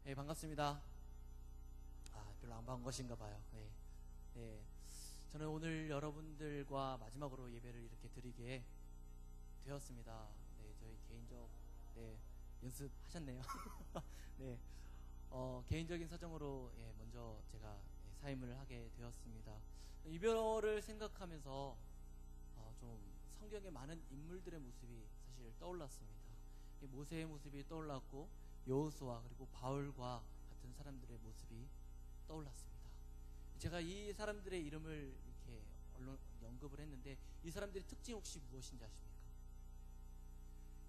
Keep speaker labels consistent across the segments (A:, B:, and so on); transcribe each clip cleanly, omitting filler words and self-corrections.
A: 네, 반갑습니다. 별로 안 반가운 것인가 봐요. 네. 네. 저는 오늘 여러분들과 마지막으로 예배를 이렇게 드리게 되었습니다. 네, 저희 개인적, 연습하셨네요. 네. 개인적인 사정으로, 먼저 제가 사임을 하게 되었습니다. 이별을 생각하면서, 좀 성경에 많은 인물들의 모습이 사실 떠올랐습니다. 모세의 모습이 떠올랐고, 여호수아 그리고 바울과 같은 사람들의 모습이 떠올랐습니다. 제가 이 사람들의 이름을 이렇게 언급을 했는데, 이 사람들의 특징이 혹시 무엇인지 아십니까?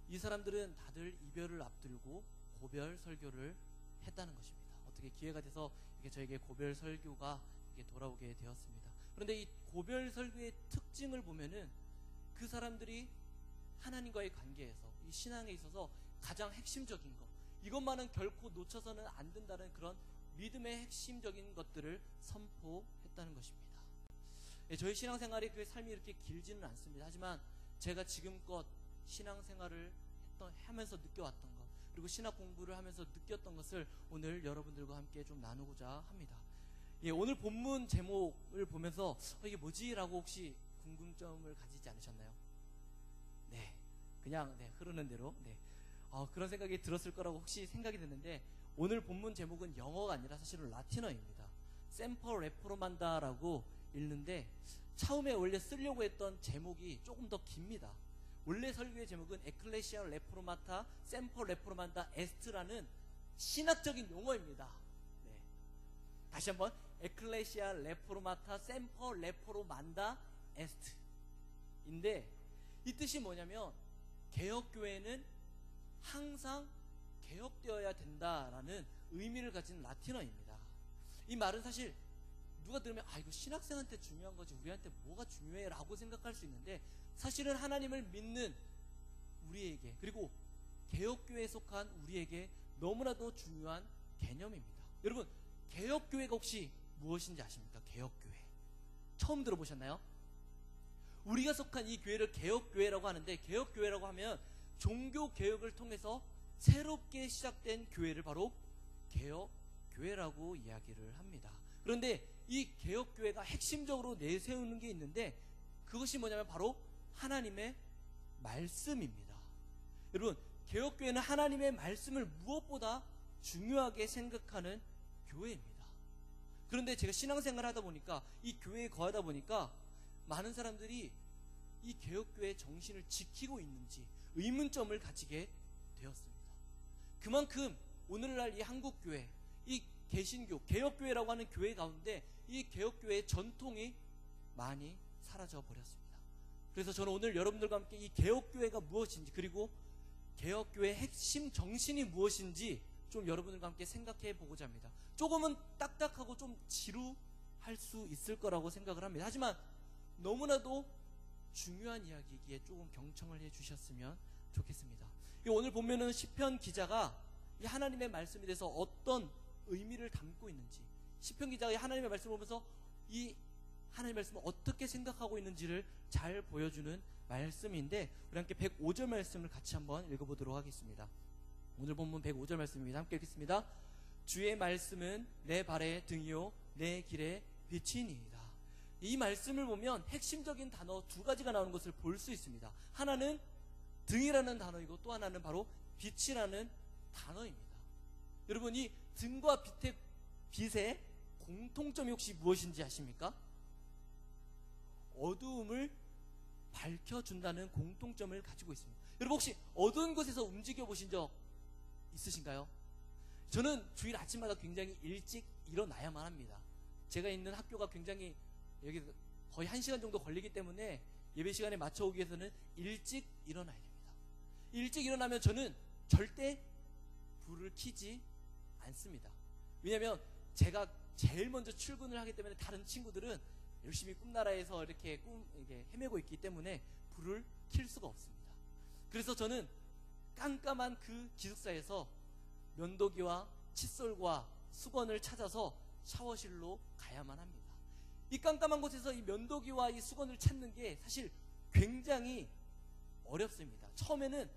A: 이 사람들은 다들 이별을 앞두고 고별 설교를 했다는 것입니다. 어떻게 기회가 돼서 이렇게 저에게 고별 설교가 이렇게 돌아오게 되었습니다. 그런데 이 고별 설교의 특징을 보면은 그 사람들이 하나님과의 관계에서, 이 신앙에 있어서 가장 핵심적인 것, 이것만은 결코 놓쳐서는 안 된다는 그런 믿음의 핵심적인 것들을 선포했다는 것입니다. 저희 신앙생활이 그 삶이 이렇게 길지는 않습니다. 하지만 제가 지금껏 신앙생활을 하면서 느껴왔던 것, 그리고 신학 공부를 하면서 느꼈던 것을 오늘 여러분들과 함께 좀 나누고자 합니다. 오늘 본문 제목을 보면서 이게 뭐지? 라고 혹시 궁금점을 가지지 않으셨나요? 네, 그냥 흐르는 대로 그런 생각이 들었을 거라고 혹시 생각이 됐는데, 오늘 본문 제목은 영어가 아니라 사실은 라틴어입니다. 셈퍼 레포르만다라고 읽는데, 처음에 원래 쓰려고 했던 제목이 조금 더 깁니다. 원래 설교의 제목은 에클레시아 레포르마타 셈퍼 레포르만다 에스트라는 신학적인 용어입니다. 다시 한번, 에클레시아 레포르마타 셈퍼 레포르만다 에스트인데, 이 뜻이 뭐냐면 개혁교회는 항상 개혁되어야 된다라는 의미를 가진 라틴어입니다. 이 말은 사실 누가 들으면 이거 신학생한테 중요한 거지 우리한테 뭐가 중요해? 라고 생각할 수 있는데, 사실은 하나님을 믿는 우리에게, 그리고 개혁교회에 속한 우리에게 너무나도 중요한 개념입니다. 여러분, 개혁교회가 혹시 무엇인지 아십니까? 개혁교회 처음 들어보셨나요? 우리가 속한 이 교회를 개혁교회라고 하는데, 개혁교회라고 하면 종교개혁을 통해서 새롭게 시작된 교회를 바로 개혁교회라고 이야기를 합니다. 그런데 이 개혁교회가 핵심적으로 내세우는 게 있는데, 그것이 뭐냐면 바로 하나님의 말씀입니다. 여러분, 개혁교회는 하나님의 말씀을 무엇보다 중요하게 생각하는 교회입니다. 그런데 제가 신앙생활을 하다 보니까, 이 교회에 거하다 보니까 많은 사람들이 이 개혁교회의 정신을 지키고 있는지 의문점을 가지게 되었습니다. 그만큼 오늘날 이 한국교회, 이 개신교, 개혁교회라고 하는 교회 가운데 이 개혁교회의 전통이 많이 사라져 버렸습니다. 그래서 저는 오늘 여러분들과 함께 이 개혁교회가 무엇인지, 그리고 개혁교회의 핵심 정신이 무엇인지 좀 여러분들과 함께 생각해 보고자 합니다. 조금은 딱딱하고 좀 지루할 수 있을 거라고 생각을 합니다. 하지만 너무나도 중요한 이야기이기에 조금 경청을 해 주셨으면 좋겠습니다. 오늘 보면은 시편 기자가 이 하나님의 말씀에 대해서 어떤 의미를 담고 있는지, 시편 기자가 이 하나님의 말씀을 보면서 이 하나님의 말씀을 어떻게 생각하고 있는지를 잘 보여주는 말씀인데, 우리 함께 105절 말씀을 같이 한번 읽어보도록 하겠습니다. 오늘 본문 105절 말씀입니다. 함께 읽겠습니다. 주의 말씀은 내 발의 등이요 내 길의 빛이니이다. 이 말씀을 보면 핵심적인 단어 두 가지가 나오는 것을 볼 수 있습니다. 하나는 등이라는 단어이고, 또 하나는 바로 빛이라는 단어입니다. 여러분, 이 등과 빛의 공통점이 혹시 무엇인지 아십니까? 어두움을 밝혀준다는 공통점을 가지고 있습니다. 여러분, 혹시 어두운 곳에서 움직여 보신 적 있으신가요? 저는 주일 아침마다 굉장히 일찍 일어나야만 합니다. 제가 있는 학교가 굉장히 여기 거의 1시간 정도 걸리기 때문에 예배 시간에 맞춰 오기 위해서는 일찍 일어나야 됩니다. 일찍 일어나면 저는 절대 불을 켜지 않습니다. 왜냐하면 제가 제일 먼저 출근을 하기 때문에 다른 친구들은 열심히 꿈나라에서 이렇게 헤매고 있기 때문에 불을 켤 수가 없습니다. 그래서 저는 깜깜한 그 기숙사에서 면도기와 칫솔과 수건을 찾아서 샤워실로 가야만 합니다. 이 깜깜한 곳에서 이 면도기와 이 수건을 찾는 게 사실 굉장히 어렵습니다. 처음에는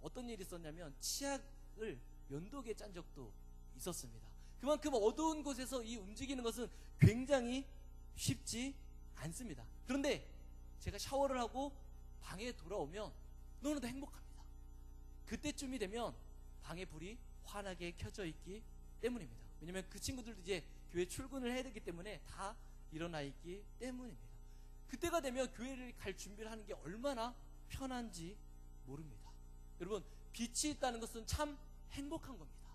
A: 어떤 일이 있었냐면 치약을 면도기에 짠 적도 있었습니다. 그만큼 어두운 곳에서 이 움직이는 것은 굉장히 쉽지 않습니다. 그런데 제가 샤워를 하고 방에 돌아오면 너무나도 행복합니다. 그때쯤이 되면 방에 불이 환하게 켜져 있기 때문입니다. 왜냐면 그 친구들도 이제 교회 출근을 해야 되기 때문에 다 일어나 있기 때문입니다. 그때가 되면 교회를 갈 준비를 하는 게 얼마나 편한지 모릅니다. 여러분, 빛이 있다는 것은 참 행복한 겁니다.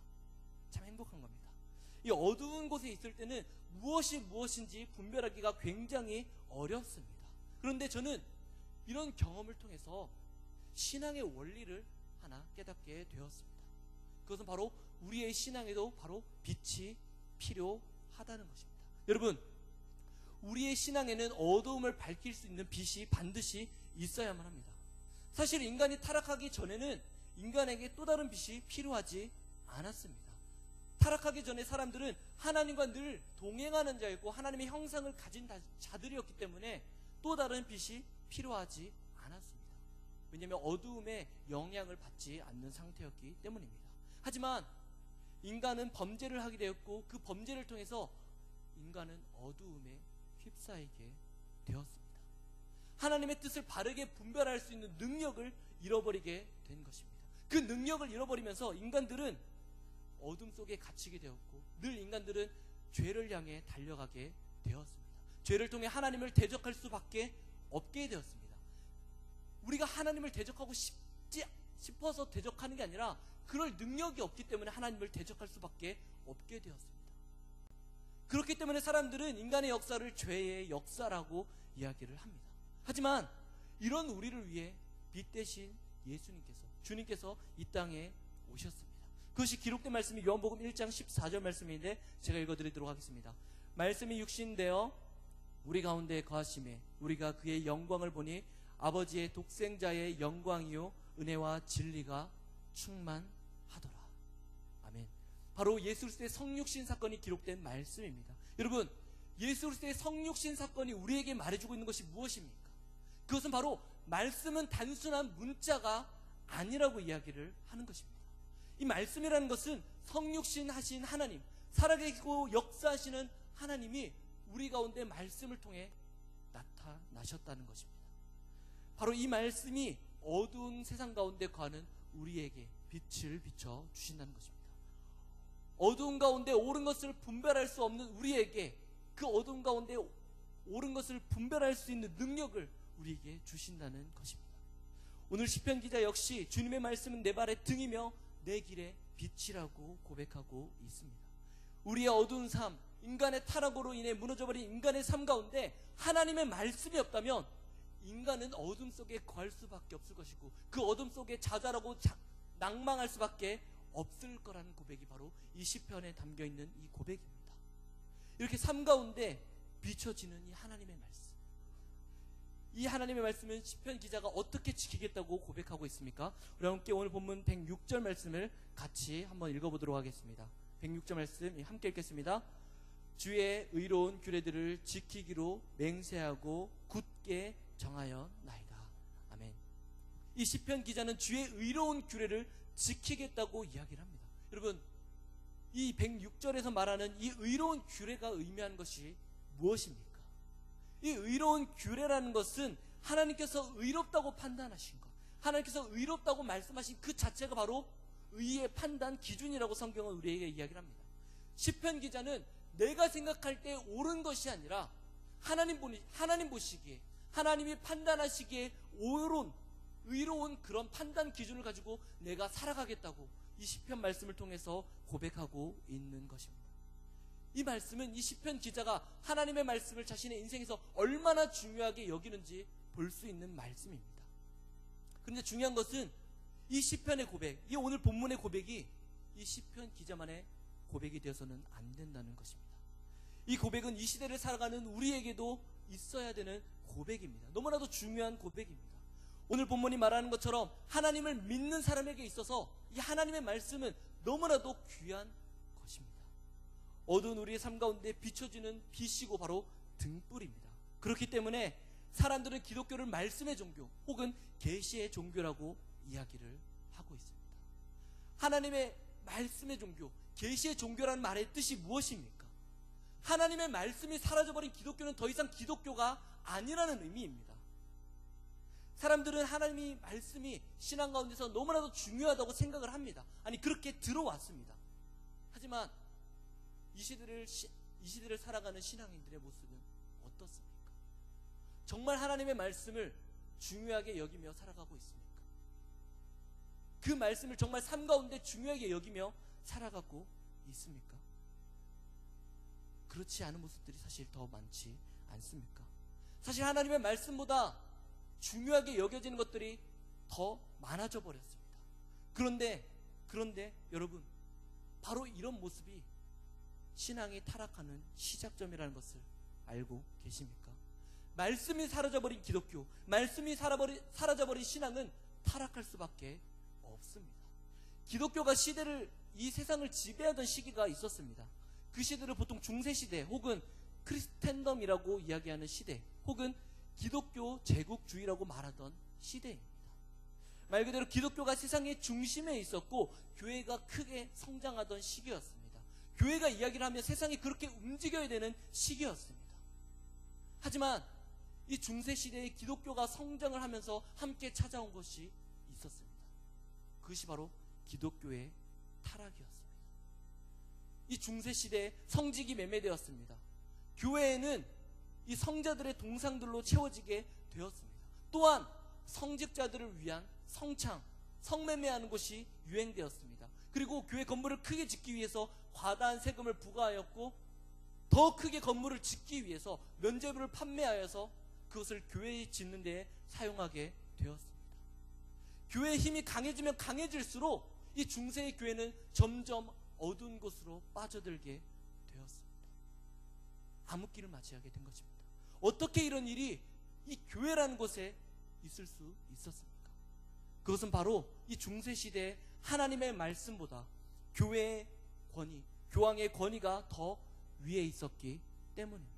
A: 참 행복한 겁니다. 이 어두운 곳에 있을 때는 무엇이 무엇인지 분별하기가 굉장히 어렵습니다. 그런데 저는 이런 경험을 통해서 신앙의 원리를 하나 깨닫게 되었습니다. 그것은 바로 우리의 신앙에도 바로 빛이 필요하다는 것입니다. 여러분, 우리의 신앙에는 어두움을 밝힐 수 있는 빛이 반드시 있어야만 합니다. 사실 인간이 타락하기 전에는 인간에게 또 다른 빛이 필요하지 않았습니다. 타락하기 전에 사람들은 하나님과 늘 동행하는 자였고 하나님의 형상을 가진 자들이었기 때문에 또 다른 빛이 필요하지 않았습니다. 왜냐하면 어두움에 영향을 받지 않는 상태였기 때문입니다. 하지만 인간은 범죄를 하게 되었고 그 범죄를 통해서 인간은 어두움에 휩싸이게 되었습니다. 하나님의 뜻을 바르게 분별할 수 있는 능력을 잃어버리게 된 것입니다. 그 능력을 잃어버리면서 인간들은 어둠 속에 갇히게 되었고 늘 인간들은 죄를 향해 달려가게 되었습니다. 죄를 통해 하나님을 대적할 수밖에 없게 되었습니다. 우리가 하나님을 대적하고 싶어서 대적하는 게 아니라 그럴 능력이 없기 때문에 하나님을 대적할 수밖에 없게 되었습니다. 그렇기 때문에 사람들은 인간의 역사를 죄의 역사라고 이야기를 합니다. 하지만 이런 우리를 위해 빛 대신 예수님께서, 주님께서 이 땅에 오셨습니다. 그것이 기록된 말씀이 요한복음 1장 14절 말씀인데 제가 읽어드리도록 하겠습니다. 말씀이 육신되어 우리 가운데 거하심에 우리가 그의 영광을 보니 아버지의 독생자의 영광이요 은혜와 진리가 충만하더라. 아멘. 바로 예수 그리스도의 성육신 사건이 기록된 말씀입니다. 여러분, 예수 그리스도의 성육신 사건이 우리에게 말해주고 있는 것이 무엇입니까? 그것은 바로 말씀은 단순한 문자가 아니라고 이야기를 하는 것입니다. 이 말씀이라는 것은 성육신 하신 하나님, 살아계시고 역사하시는 하나님이 우리 가운데 말씀을 통해 나타나셨다는 것입니다. 바로 이 말씀이 어두운 세상 가운데 거하는 우리에게 빛을 비춰 주신다는 것입니다. 어두운 가운데 옳은 것을 분별할 수 없는 우리에게 그 어두운 가운데 옳은 것을 분별할 수 있는 능력을 우리에게 주신다는 것입니다. 오늘 시편 기자 역시 주님의 말씀은 내 발의 등이며 내 길의 빛이라고 고백하고 있습니다. 우리의 어두운 삶, 인간의 타락으로 인해 무너져버린 인간의 삶 가운데 하나님의 말씀이 없다면 인간은 어둠 속에 거할 수밖에 없을 것이고 그 어둠 속에 자잘하고 낭망할 수밖에 없을 거라는 고백이 바로 이 시편에 담겨있는 이 고백입니다. 이렇게 삶 가운데 비춰지는 이 하나님의 말씀, 이 하나님의 말씀은 시편 기자가 어떻게 지키겠다고 고백하고 있습니까? 우리 함께 오늘 본문 106절 말씀을 같이 한번 읽어보도록 하겠습니다. 106절 말씀 함께 읽겠습니다. 주의 의로운 규례들을 지키기로 맹세하고 굳게 정하였나이다. 아멘. 이 시편 기자는 주의 의로운 규례를 지키겠다고 이야기를 합니다. 여러분, 이 106절에서 말하는 이 의로운 규례가 의미하는 것이 무엇입니까? 이 의로운 규례라는 것은 하나님께서 의롭다고 판단하신 것, 하나님께서 의롭다고 말씀하신 그 자체가 바로 의의 판단 기준이라고 성경은 우리에게 이야기를 합니다. 시편 기자는 내가 생각할 때 옳은 것이 아니라 하나님 보시기에, 하나님이 판단하시기에 의로운 그런 판단 기준을 가지고 내가 살아가겠다고 이 시편 말씀을 통해서 고백하고 있는 것입니다. 이 말씀은 이 시편 기자가 하나님의 말씀을 자신의 인생에서 얼마나 중요하게 여기는지 볼 수 있는 말씀입니다. 그런데 중요한 것은 이 시편의 고백, 이 오늘 본문의 고백이 이 시편 기자만의 고백이 되어서는 안 된다는 것입니다. 이 고백은 이 시대를 살아가는 우리에게도 있어야 되는 고백입니다. 너무나도 중요한 고백입니다. 오늘 본문이 말하는 것처럼 하나님을 믿는 사람에게 있어서 이 하나님의 말씀은 너무나도 귀한 것입니다. 어두운 우리의 삶 가운데 비춰지는 빛이고 바로 등불입니다. 그렇기 때문에 사람들은 기독교를 말씀의 종교 혹은 계시의 종교라고 이야기를 하고 있습니다. 하나님의 말씀의 종교, 계시의 종교라는 말의 뜻이 무엇입니까? 하나님의 말씀이 사라져버린 기독교는 더 이상 기독교가 아니라는 의미입니다. 사람들은 하나님의 말씀이 신앙 가운데서 너무나도 중요하다고 생각을 합니다. 아니, 그렇게 들어왔습니다. 하지만 이 시대를 살아가는 신앙인들의 모습은 어떻습니까? 정말 하나님의 말씀을 중요하게 여기며 살아가고 있습니까? 그 말씀을 정말 삶 가운데 중요하게 여기며 살아가고 있습니까? 그렇지 않은 모습들이 사실 더 많지 않습니까? 사실 하나님의 말씀보다 중요하게 여겨지는 것들이 더 많아져 버렸습니다. 그런데 여러분, 바로 이런 모습이 신앙이 타락하는 시작점이라는 것을 알고 계십니까? 말씀이 사라져버린 기독교, 말씀이 사라져버린 신앙은 타락할 수밖에 없습니다. 기독교가 이 세상을 지배하던 시기가 있었습니다. 그 시대를 보통 중세시대 혹은 크리스텐덤이라고 이야기하는 시대, 혹은 기독교 제국주의라고 말하던 시대입니다. 말 그대로 기독교가 세상의 중심에 있었고 교회가 크게 성장하던 시기였습니다. 교회가 이야기를 하면 세상이 그렇게 움직여야 되는 시기였습니다. 하지만 이 중세시대에 기독교가 성장을 하면서 함께 찾아온 것이 있었습니다. 그것이 바로 기독교의 타락이었습니다. 이 중세시대에 성직이 매매되었습니다. 교회에는 이 성자들의 동상들로 채워지게 되었습니다. 또한 성직자들을 위한 성창, 성매매하는 것이 유행되었습니다. 그리고 교회 건물을 크게 짓기 위해서 과다한 세금을 부과하였고, 더 크게 건물을 짓기 위해서 면제부를 판매하여서 그것을 교회에 짓는 데에 사용하게 되었습니다. 교회의 힘이 강해지면 강해질수록 이 중세의 교회는 점점 어두운 곳으로 빠져들게 되었습니다. 암흑기를 맞이하게 된 것입니다. 어떻게 이런 일이 이 교회라는 곳에 있을 수 있었습니까? 그것은 바로 이 중세시대의 하나님의 말씀보다 교회의 권위, 교황의 권위가 더 위에 있었기 때문입니다.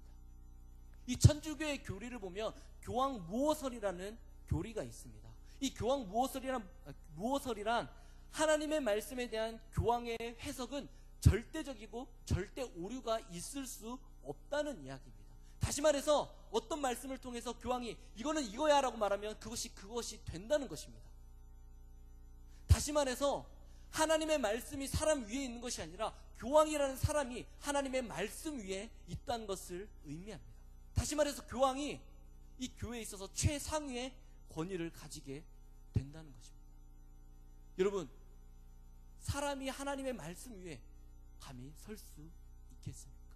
A: 이 천주교의 교리를 보면 교황 무호설이라는 교리가 있습니다. 이 교황 무호설이란 하나님의 말씀에 대한 교황의 해석은 절대적이고 절대 오류가 있을 수 없다는 이야기입니다. 다시 말해서 어떤 말씀을 통해서 교황이 이거는 이거야 라고 말하면 그것이 된다는 것입니다. 다시 말해서 하나님의 말씀이 사람 위에 있는 것이 아니라 교황이라는 사람이 하나님의 말씀 위에 있다는 것을 의미합니다. 다시 말해서 교황이 이 교회에 있어서 최상위의 권위를 가지게 된다는 것입니다. 여러분, 사람이 하나님의 말씀 위에 감히 설 수 있겠습니까?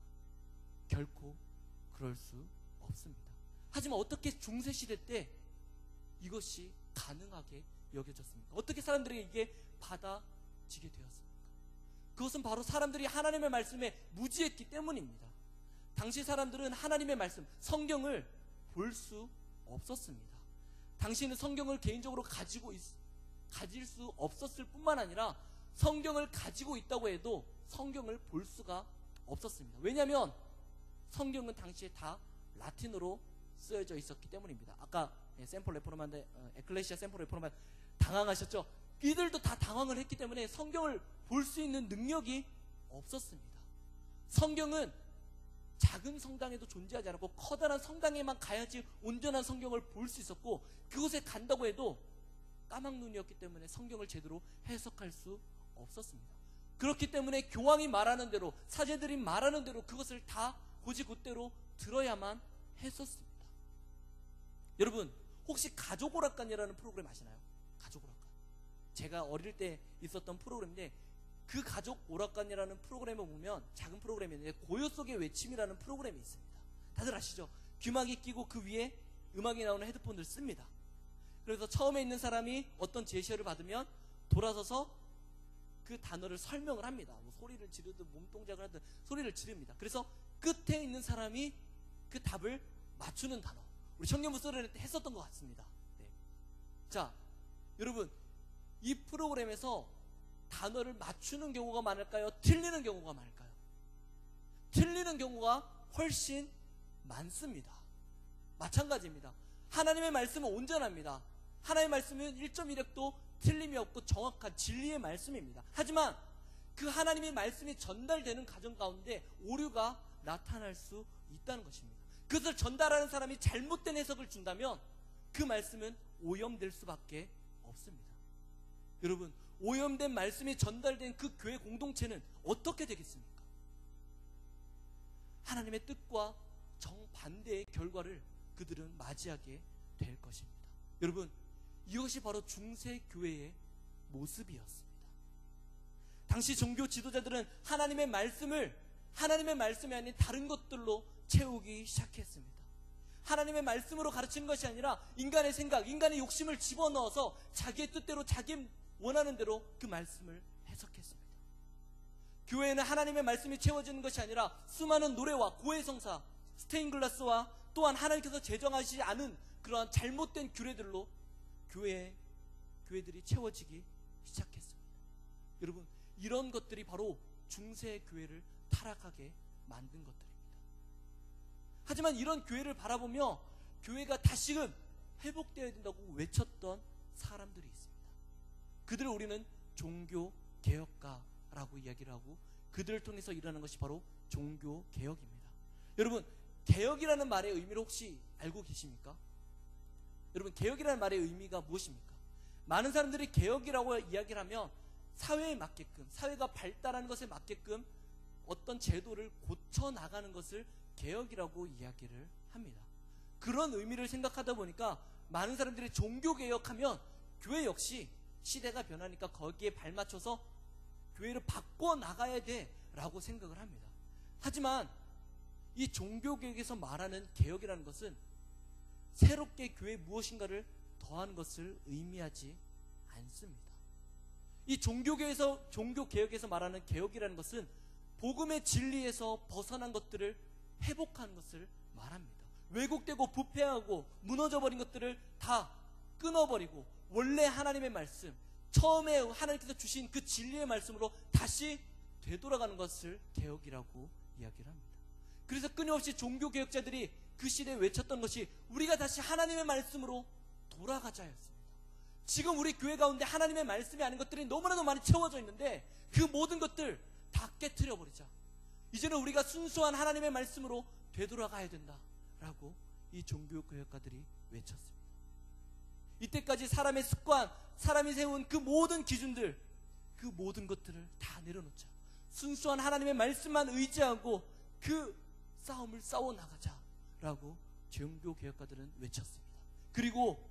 A: 결코 그럴 수 없습니다. 하지만 어떻게 중세시대 때 이것이 가능하게 여겨졌습니까? 어떻게 사람들에게 이게 받아지게 되었습니까? 그것은 바로 사람들이 하나님의 말씀에 무지했기 때문입니다. 당시 사람들은 하나님의 말씀, 성경을 볼 수 없었습니다. 당시에는 성경을 개인적으로 가질 수 없었을 뿐만 아니라 성경을 가지고 있다고 해도 성경을 볼 수가 없었습니다. 왜냐하면 성경은 당시에 다 라틴어로 쓰여져 있었기 때문입니다. 아까 에클레시아 샘플 레포르만 당황하셨죠? 이들도 다 당황을 했기 때문에 성경을 볼 수 있는 능력이 없었습니다. 성경은 작은 성당에도 존재하지 않았고 커다란 성당에만 가야지 온전한 성경을 볼 수 있었고, 그곳에 간다고 해도 까막눈이었기 때문에 성경을 제대로 해석할 수 없었습니다. 그렇기 때문에 교황이 말하는 대로, 사제들이 말하는 대로 그것을 다 곧이곧대로 들어야만 했었습니다. 여러분, 혹시 가족오락관이라는 프로그램 아시나요? 가족오락관. 제가 어릴 때 있었던 프로그램인데, 그 가족오락관이라는 프로그램을 보면 작은 프로그램인데 고요 속의 외침이라는 프로그램이 있습니다. 다들 아시죠? 귀마개 끼고 그 위에 음악이 나오는 헤드폰을 씁니다. 그래서 처음에 있는 사람이 어떤 제시어를 받으면 돌아서서 그 단어를 설명을 합니다. 뭐 소리를 지르든 몸동작을 하든 소리를 지릅니다. 그래서 끝에 있는 사람이 그 답을 맞추는 단어, 우리 청년부 소리를 했었던 것 같습니다. 네. 자, 여러분, 이 프로그램에서 단어를 맞추는 경우가 많을까요? 틀리는 경우가 많을까요? 틀리는 경우가 훨씬 많습니다. 마찬가지입니다. 하나님의 말씀은 온전합니다. 하나님의 말씀은 1.1획도 틀림이 없고 정확한 진리의 말씀입니다. 하지만 그 하나님의 말씀이 전달되는 과정 가운데 오류가 나타날 수 있다는 것입니다. 그것을 전달하는 사람이 잘못된 해석을 준다면 그 말씀은 오염될 수밖에 없습니다. 여러분, 오염된 말씀이 전달된 그 교회 공동체는 어떻게 되겠습니까? 하나님의 뜻과 정반대의 결과를 그들은 맞이하게 될 것입니다. 여러분, 이것이 바로 중세 교회의 모습이었습니다. 당시 종교 지도자들은 하나님의 말씀이 아닌 다른 것들로 채우기 시작했습니다. 하나님의 말씀으로 가르치는 것이 아니라 인간의 생각, 인간의 욕심을 집어넣어서 자기의 뜻대로, 자기 원하는 대로 그 말씀을 해석했습니다. 교회에는 하나님의 말씀이 채워지는 것이 아니라 수많은 노래와 고해성사, 스테인글라스와 또한 하나님께서 제정하시지 않은 그러한 잘못된 규례들로 교회들이 채워지기 시작했습니다. 여러분, 이런 것들이 바로 중세 교회를 타락하게 만든 것들입니다. 하지만 이런 교회를 바라보며 교회가 다시금 회복되어야 된다고 외쳤던 사람들이 있습니다. 그들을 우리는 종교개혁가라고 이야기를 하고 그들을 통해서 일어나는 것이 바로 종교개혁입니다. 여러분, 개혁이라는 말의 의미를 혹시 알고 계십니까? 여러분, 개혁이라는 말의 의미가 무엇입니까? 많은 사람들이 개혁이라고 이야기를 하면 사회에 맞게끔, 사회가 발달하는 것에 맞게끔 어떤 제도를 고쳐나가는 것을 개혁이라고 이야기를 합니다. 그런 의미를 생각하다 보니까 많은 사람들이 종교개혁하면 교회 역시 시대가 변하니까 거기에 발맞춰서 교회를 바꿔나가야 돼 라고 생각을 합니다. 하지만 이 종교개혁에서 말하는 개혁이라는 것은 새롭게 교회에 무엇인가를 더하는 것을 의미하지 않습니다. 이 종교개혁에서 말하는 개혁이라는 것은 복음의 진리에서 벗어난 것들을 회복하는 것을 말합니다. 왜곡되고 부패하고 무너져버린 것들을 다 끊어버리고 원래 하나님의 말씀, 처음에 하나님께서 주신 그 진리의 말씀으로 다시 되돌아가는 것을 개혁이라고 이야기를 합니다. 그래서 끊임없이 종교개혁자들이 그 시대에 외쳤던 것이 우리가 다시 하나님의 말씀으로 돌아가자였습니다. 지금 우리 교회 가운데 하나님의 말씀이 아닌 것들이 너무나도 많이 채워져 있는데 그 모든 것들 다 깨트려버리자. 이제는 우리가 순수한 하나님의 말씀으로 되돌아가야 된다라고 이 종교개혁가들이 외쳤습니다. 이때까지 사람의 습관, 사람이 세운 그 모든 기준들, 그 모든 것들을 다 내려놓자. 순수한 하나님의 말씀만 의지하고 그 싸움을 싸워나가자라고 종교개혁가들은 외쳤습니다. 그리고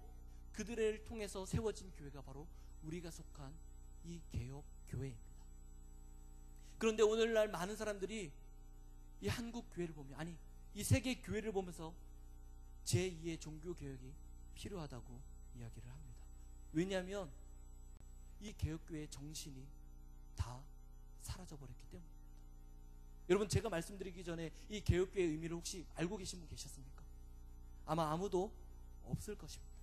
A: 그들을 통해서 세워진 교회가 바로 우리가 속한 이 개혁교회입니다. 그런데 오늘날 많은 사람들이 이 한국 교회를 보며, 아니 이 세계 교회를 보면서 제2의 종교개혁이 필요하다고 이야기를 합니다. 왜냐하면 이 개혁교회의 정신이 다 사라져버렸기 때문입니다. 여러분, 제가 말씀드리기 전에 이 개혁교회의 의미를 혹시 알고 계신 분 계셨습니까? 아마 아무도 없을 것입니다.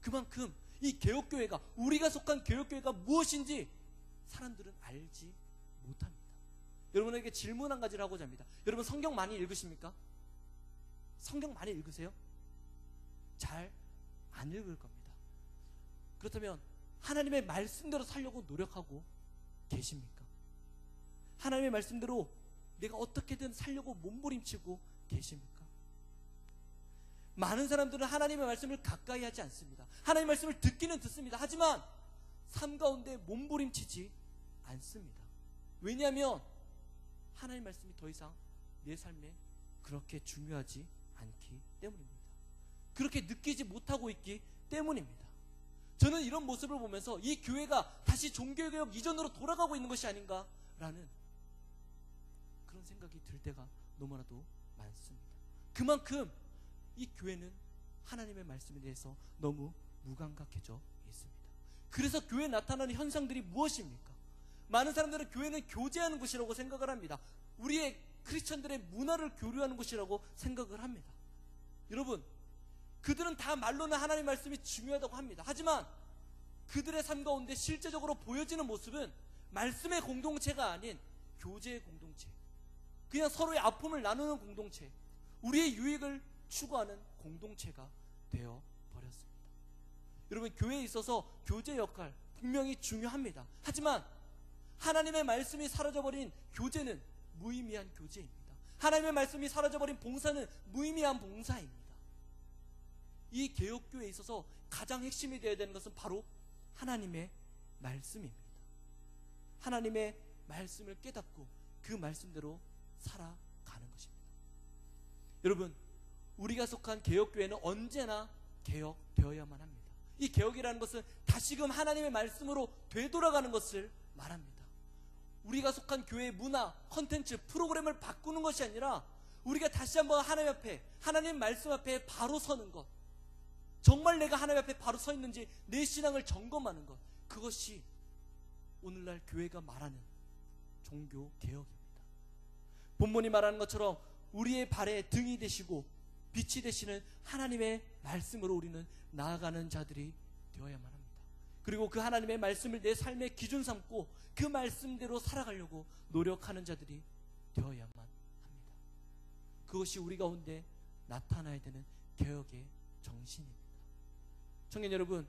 A: 그만큼 이 개혁교회가, 우리가 속한 개혁교회가 무엇인지 사람들은 알지 못합니다. 여러분에게 질문 한 가지를 하고자 합니다. 여러분, 성경 많이 읽으십니까? 성경 많이 읽으세요? 잘 안 읽을 겁니다. 그렇다면 하나님의 말씀대로 살려고 노력하고 계십니까? 하나님의 말씀대로 내가 어떻게든 살려고 몸부림치고 계십니까? 많은 사람들은 하나님의 말씀을 가까이 하지 않습니다. 하나님의 말씀을 듣기는 듣습니다. 하지만 삶 가운데 몸부림치지 않습니다. 왜냐하면 하나님의 말씀이 더 이상 내 삶에 그렇게 중요하지 않기 때문입니다. 그렇게 느끼지 못하고 있기 때문입니다. 저는 이런 모습을 보면서 이 교회가 다시 종교개혁 이전으로 돌아가고 있는 것이 아닌가라는 그런 생각이 들 때가 너무나도 많습니다. 그만큼 이 교회는 하나님의 말씀에 대해서 너무 무감각해져 있습니다. 그래서 교회에 나타나는 현상들이 무엇입니까? 많은 사람들은 교회는 교제하는 곳이라고 생각을 합니다. 우리의 크리스천들의 문화를 교류하는 곳이라고 생각을 합니다. 여러분, 그들은 다 말로는 하나님의 말씀이 중요하다고 합니다. 하지만 그들의 삶 가운데 실제적으로 보여지는 모습은 말씀의 공동체가 아닌 교제의 공동체, 그냥 서로의 아픔을 나누는 공동체, 우리의 유익을 추구하는 공동체가 되어 버렸습니다. 여러분, 교회에 있어서 교제 역할 분명히 중요합니다. 하지만 하나님의 말씀이 사라져버린 교제는 무의미한 교제입니다. 하나님의 말씀이 사라져버린 봉사는 무의미한 봉사입니다. 이 개혁교회에 있어서 가장 핵심이 되어야 되는 것은 바로 하나님의 말씀입니다. 하나님의 말씀을 깨닫고 그 말씀대로 살아가는 것입니다. 여러분, 우리가 속한 개혁교회는 언제나 개혁되어야만 합니다. 이 개혁이라는 것은 다시금 하나님의 말씀으로 되돌아가는 것을 말합니다. 우리가 속한 교회의 문화, 컨텐츠, 프로그램을 바꾸는 것이 아니라 우리가 다시 한번 하나님 앞에, 하나님 말씀 앞에 바로 서는 것, 정말 내가 하나님 앞에 바로 서 있는지 내 신앙을 점검하는 것, 그것이 오늘날 교회가 말하는 종교 개혁입니다. 본문이 말하는 것처럼 우리의 발에 등이 되시고 빛이 되시는 하나님의 말씀으로 우리는 나아가는 자들이 되어야만 합니다. 그리고 그 하나님의 말씀을 내 삶의 기준 삼고 그 말씀대로 살아가려고 노력하는 자들이 되어야만 합니다. 그것이 우리 가운데 나타나야 되는 개혁의 정신입니다. 청년 여러분,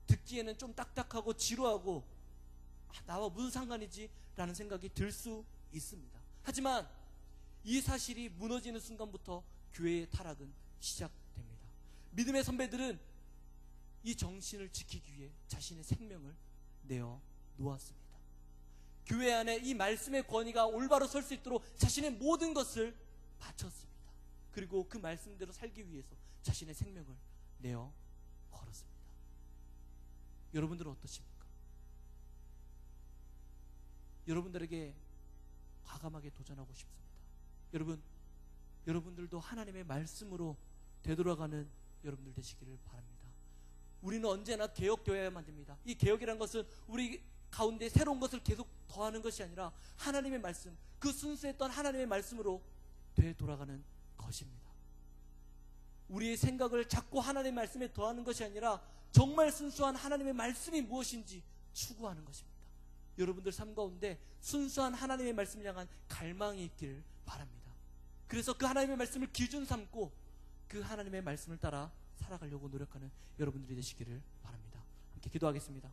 A: 듣기에는 좀 딱딱하고 지루하고 나와 무슨 상관이지? 라는 생각이 들 수 있습니다. 하지만 이 사실이 무너지는 순간부터 교회의 타락은 시작됩니다. 믿음의 선배들은 이 정신을 지키기 위해 자신의 생명을 내어 놓았습니다. 교회 안에 이 말씀의 권위가 올바로 설 수 있도록 자신의 모든 것을 바쳤습니다. 그리고 그 말씀대로 살기 위해서 자신의 생명을 내어 걸었습니다. 여러분들은 어떠십니까? 여러분들에게 과감하게 도전하고 싶습니다. 여러분들도 하나님의 말씀으로 되돌아가는 여러분들 되시기를 바랍니다. 우리는 언제나 개혁되어야만 됩니다. 이 개혁이라는 것은 우리 가운데 새로운 것을 계속 더하는 것이 아니라 하나님의 말씀, 그 순수했던 하나님의 말씀으로 되돌아가는 것입니다. 우리의 생각을 자꾸 하나님의 말씀에 더하는 것이 아니라 정말 순수한 하나님의 말씀이 무엇인지 추구하는 것입니다. 여러분들 삶 가운데 순수한 하나님의 말씀을 향한 갈망이 있기를 바랍니다. 그래서 그 하나님의 말씀을 기준 삼고 그 하나님의 말씀을 따라 살아가려고 노력하는 여러분들이 되시기를 바랍니다. 함께 기도하겠습니다.